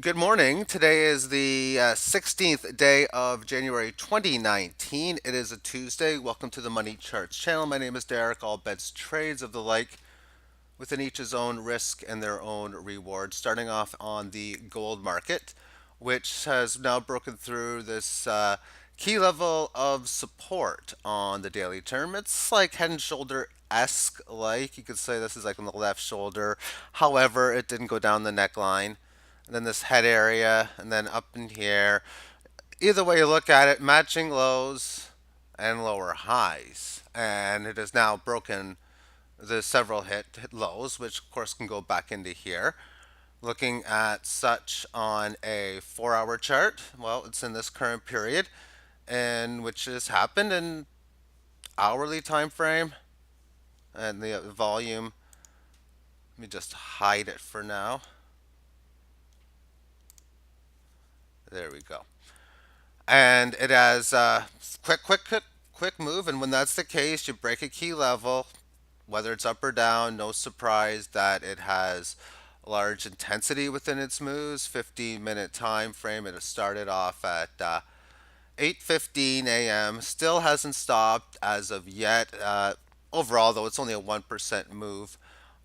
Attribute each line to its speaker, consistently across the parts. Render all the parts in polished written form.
Speaker 1: Good morning. Today is the 16th day of January 2019. It is a Tuesday. Welcome to the Money Charts channel. My name is Derek. All bets, trades of the like, within each his own risk and their own reward. Starting off on the gold market, which has now broken through this key level of support on the daily term. It's like head and shoulder esque, like you could say this is like on the left shoulder. However, it didn't go down the neckline, and then this head area, and then up in here. Either way you look at it, matching lows and lower highs. And it has now broken the several hit lows, which of course can go back into here. Looking at such on a 4 hour chart, well, it's in this current period, and which has happened in hourly time frame, and the volume. Let me just hide it for now. There we go. And it has quick move. And when that's the case, you break a key level, whether it's up or down. No surprise that it has large intensity within its moves. 15-minute time frame. It started off at 8:15 a.m. Still hasn't stopped as of yet. Overall, though, it's only a 1% move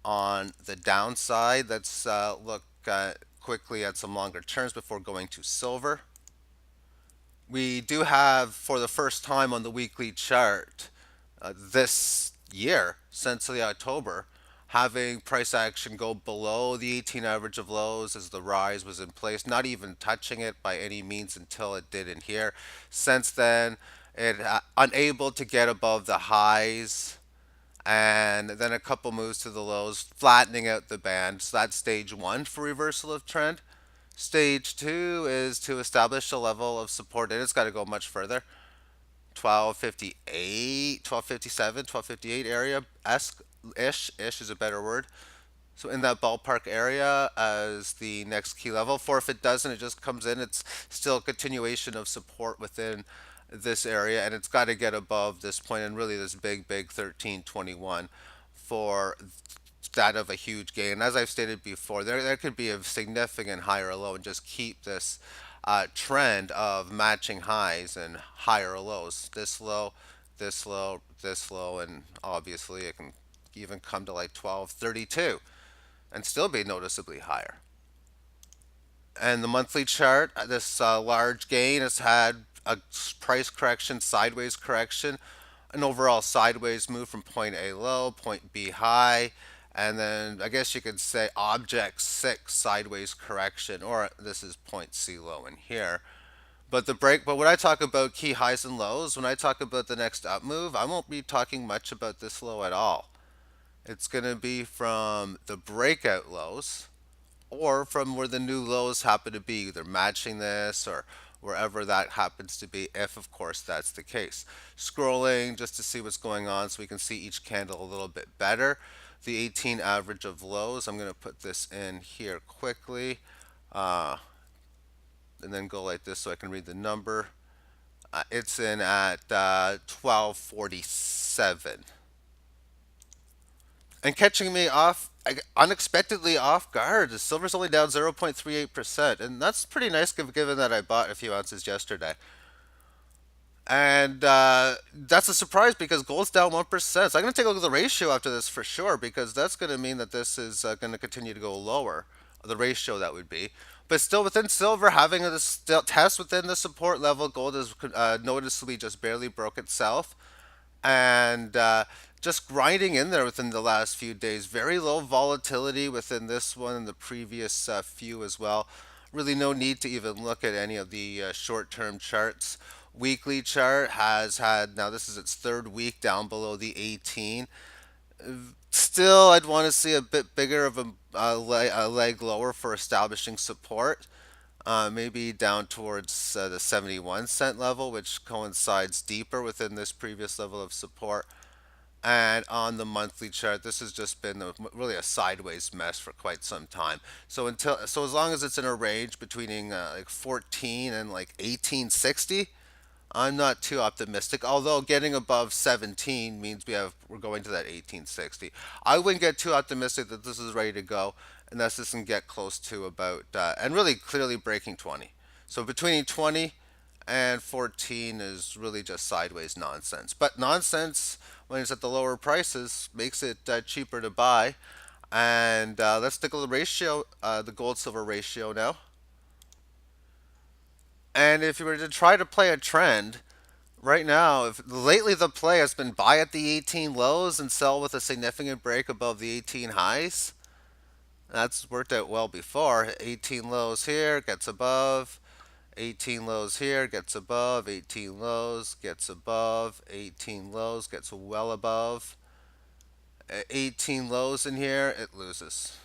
Speaker 1: on the downside. Let's look quickly at some longer terms before going to silver. We do have, for the first time on the weekly chart this year, since the October, having price action go below the 18 average of lows as the rise was in place, not even touching it by any means until it did in here. Since then, it unable to get above the highs, and then a couple moves to the lows, flattening out the band. So that's stage one for reversal of trend. Stage two is to establish a level of support, and it's got to go much further. 1258, 1257, 1258 area esque ish is a better word. So in that ballpark area as the next key level. For if it doesn't, it just comes in. It's still a continuation of support within this area, and it's got to get above this point and really this big 1321 for that of a huge gain. As I've stated before, there could be a significant higher low and just keep this trend of matching highs and higher lows. This low, this low, this low, and obviously it can even come to like 1232 and still be noticeably higher. And the monthly chart, this large gain has had a price correction, sideways correction, an overall sideways move from point A low, point B high, and then I guess you could say object 6 sideways correction, or this is point C low in here. But when I talk about key highs and lows, when I talk about the next up move, I won't be talking much about this low at all. It's going to be from the breakout lows or from where the new lows happen to be, either matching this or wherever that happens to be, if of course that's the case. Scrolling just to see what's going on so we can see each candle a little bit better. The 18 average of lows, I'm going to put this in here quickly and then go like this so I can read the number. It's in at 1247. And catching me unexpectedly off guard, the silver's only down 0.38%, and that's pretty nice given that I bought a few ounces yesterday. And that's a surprise because gold's down 1%. So I'm going to take a look at the ratio after this for sure because that's going to mean that this is going to continue to go lower, the ratio that would be. But still within silver, having a test within the support level, gold has noticeably just barely broke itself. And just grinding in there within the last few days. Very low volatility within this one and the previous few as well. Really no need to even look at any of the short-term charts. Weekly chart has had, now this is its third week down below the 18. Still, I'd want to see a bit bigger of a leg lower for establishing support. Maybe down towards the 71 cent level, which coincides deeper within this previous level of support. And on the monthly chart, this has just been really a sideways mess for quite some time. So as long as it's in a range between like 14 and like 1860, I'm not too optimistic. Although getting above 17 means we're going to that 1860. I wouldn't get too optimistic that this is ready to go unless this can get close to about and really clearly breaking 20. So between 20 and 14 is really just sideways nonsense. But nonsense when it's at the lower prices makes it cheaper to buy. And let's take a look at the ratio, the gold silver ratio now. And if you were to try to play a trend, right now, if lately the play has been buy at the 18 lows and sell with a significant break above the 18 highs. That's worked out well before. 18 lows here, gets above. 18 lows here, gets above. 18 lows, gets above. 18 lows, gets well above. 18 lows in here, it loses.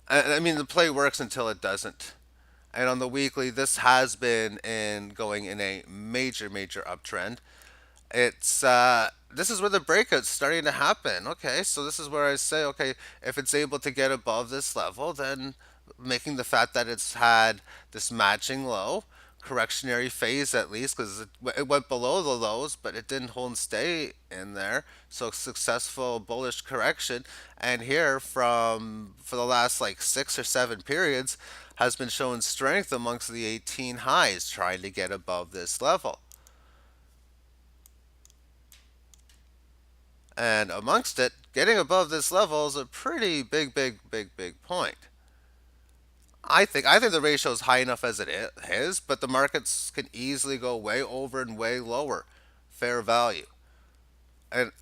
Speaker 1: I mean, the play works until it doesn't. And on the weekly, this has been going in a major uptrend. It's this is where the breakout's starting to happen. Okay, so this is where I say, okay, if it's able to get above this level, then making the fact that it's had this matching low correctionary phase at least, because it went below the lows, but it didn't hold and stay in there. So successful bullish correction, and here from for the last like 6 or 7 periods has been showing strength amongst the 18 highs, trying to get above this level. And amongst it, getting above this level is a pretty big point. I think the ratio is high enough as it is, but the markets can easily go way over and way lower fair value. And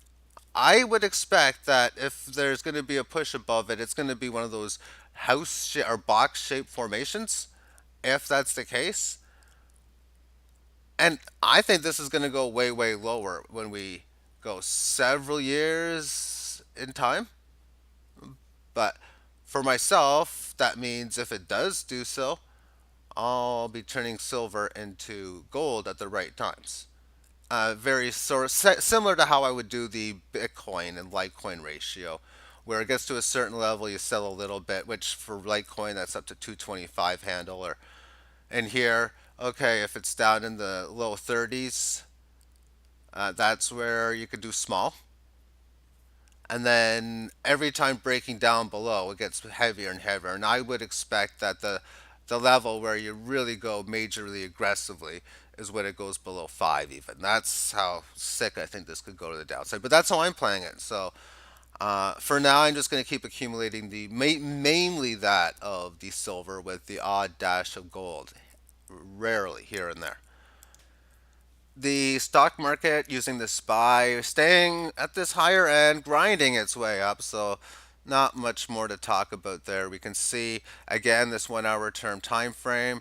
Speaker 1: I would expect that if there's going to be a push above it, it's going to be one of those or box shaped formations. If that's the case, and I think this is going to go way lower when we go several years in time. But for myself, that means if it does do so, I'll be turning silver into gold at the right times. Very sort of similar to how I would do the Bitcoin and Litecoin ratio, where it gets to a certain level, you sell a little bit, which for Litecoin that's up to 225 handle, or and here, okay, if it's down in the low 30s, that's where you could do small. And then every time breaking down below, it gets heavier and heavier. And I would expect that the level where you really go majorly aggressively is when it goes below 5 even. That's how sick I think this could go to the downside. But that's how I'm playing it. So for now, I'm just going to keep accumulating mainly that of the silver with the odd dash of gold, rarely here and there. The stock market using the SPY staying at this higher end, grinding its way up. So not much more to talk about there. We can see again this 1 hour term time frame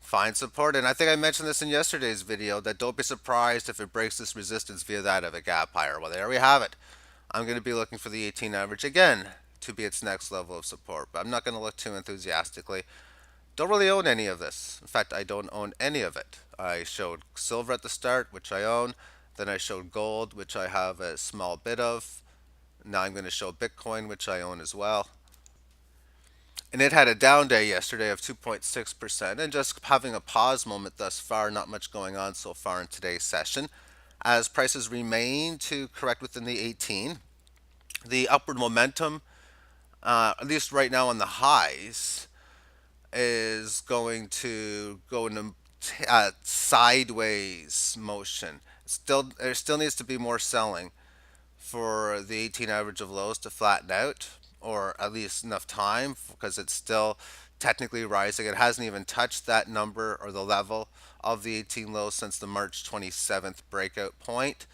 Speaker 1: find support, and I think I mentioned this in yesterday's video that don't be surprised if it breaks this resistance via that of a gap higher. Well, there we have it. I'm going to be looking for the 18 average again to be its next level of support, but I'm not going to look too enthusiastically. Don't really own any of this. In fact, I don't own any of it. I showed silver at the start, which I own. Then I showed gold, which I have a small bit of. Now I'm going to show Bitcoin, which I own as well. And it had a down day yesterday of 2.6%, and just having a pause moment thus far, not much going on so far in today's session. As prices remain to correct within the 18, the upward momentum, at least right now on the highs, is going to go into sideways motion. There still needs to be more selling for the 18 average of lows to flatten out, or at least enough time because it's still technically rising. It hasn't even touched that number or the level of the 18 lows since the March 27th breakout point.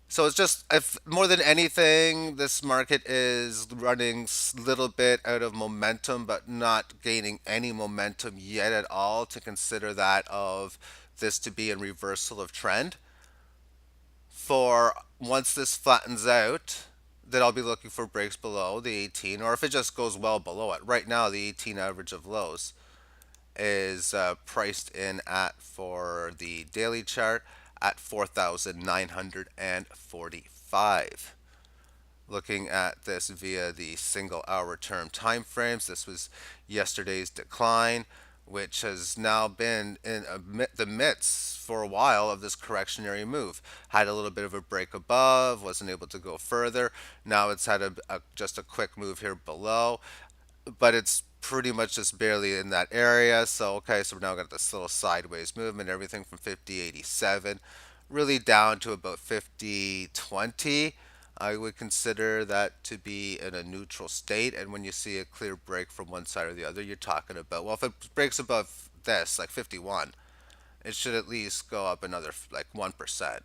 Speaker 1: So it's just, if more than anything, this market is running a little bit out of momentum, but not gaining any momentum yet at all to consider that of this to be a reversal of trend. For once this flattens out, then I'll be looking for breaks below the 18, or if it just goes well below it. Right now, the 18 average of lows is priced in at, for the daily chart, at 4,945. Looking at this via the single hour term time frames, this was yesterday's decline. which has now been in the midst for a while of this correctionary move. Had a little bit of a break above, wasn't able to go further. Now it's had just a quick move here below, but it's pretty much just barely in that area. So okay, so we're now got this little sideways movement, everything from 50.87 really down to about 50.20. I would consider that to be in a neutral state, and when you see a clear break from one side or the other, you're talking about, well, if it breaks above this, like 51, it should at least go up another like 1%.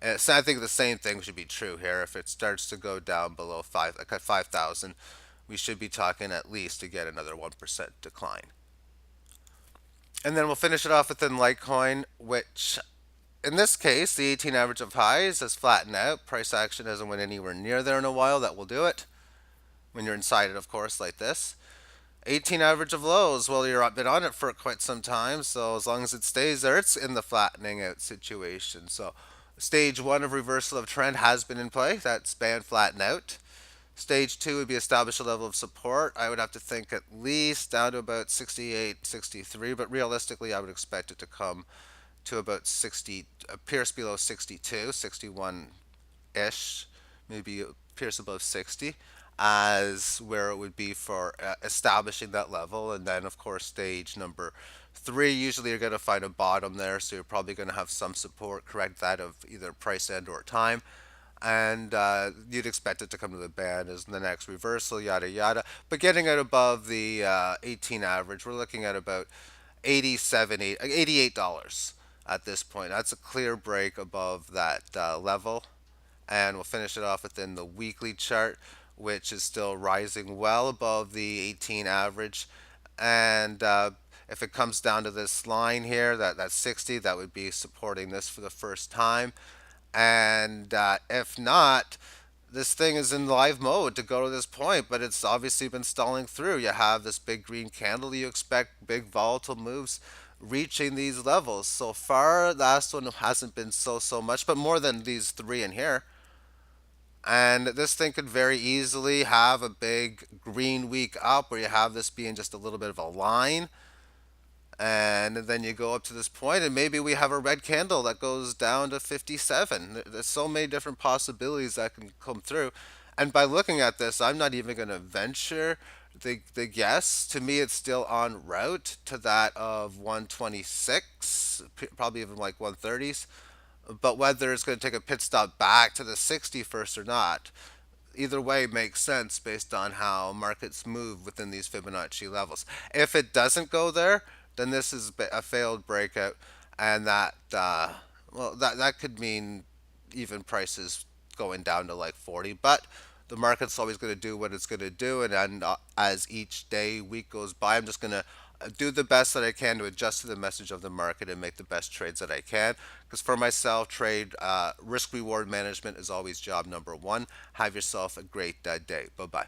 Speaker 1: And so I think the same thing should be true here. If it starts to go down below five, like at 5,000, we should be talking at least to get another 1% decline. And then we'll finish it off with then Litecoin, which in this case, the 18 average of highs has flattened out. Price action hasn't went anywhere near there in a while. That will do it. When you're inside it, of course, like this. 18 average of lows. Well, you've been on it for quite some time, so as long as it stays there, it's in the flattening out situation. So, stage one of reversal of trend has been in play. That span flattened out. Stage two would be establish a level of support. I would have to think at least down to about 68, 63, but realistically, I would expect it to come to about 60, pierce below 62, 61 ish, maybe pierce above 60 as where it would be for establishing that level. And then, of course, stage number three, usually you're going to find a bottom there, so you're probably going to have some support, correct that of either price and or time. And you'd expect it to come to the band as the next reversal, yada yada. But getting it above the 18 average, we're looking at about 87, $88 at this point. That's a clear break above that level. And we'll finish it off within the weekly chart, which is still rising well above the 18 average. And if it comes down to this line here, that's 60, that would be supporting this for the first time. And if not, this thing is in live mode to go to this point, but it's obviously been stalling through. You have this big green candle. You expect big volatile moves reaching these levels. So far, last one hasn't been so much, but more than these three in here. And this thing could very easily have a big green week up where you have this being just a little bit of a line, and then you go up to this point and maybe we have a red candle that goes down to 57. There's so many different possibilities that can come through, and by looking at this, I'm not even going to venture the guess. To me, it's still en route to that of 126, probably even like 130s, but whether it's going to take a pit stop back to the 60 first or not, either way makes sense based on how markets move within these Fibonacci levels. If it doesn't go there, then this is a failed breakout, and that could mean even prices going down to like 40. But the market's always going to do what it's going to do, and as each day week goes by, I'm just going to do the best that I can to adjust to the message of the market and make the best trades that I can. Because for myself, trade risk reward management is always job number one. Have yourself a great day. Bye bye.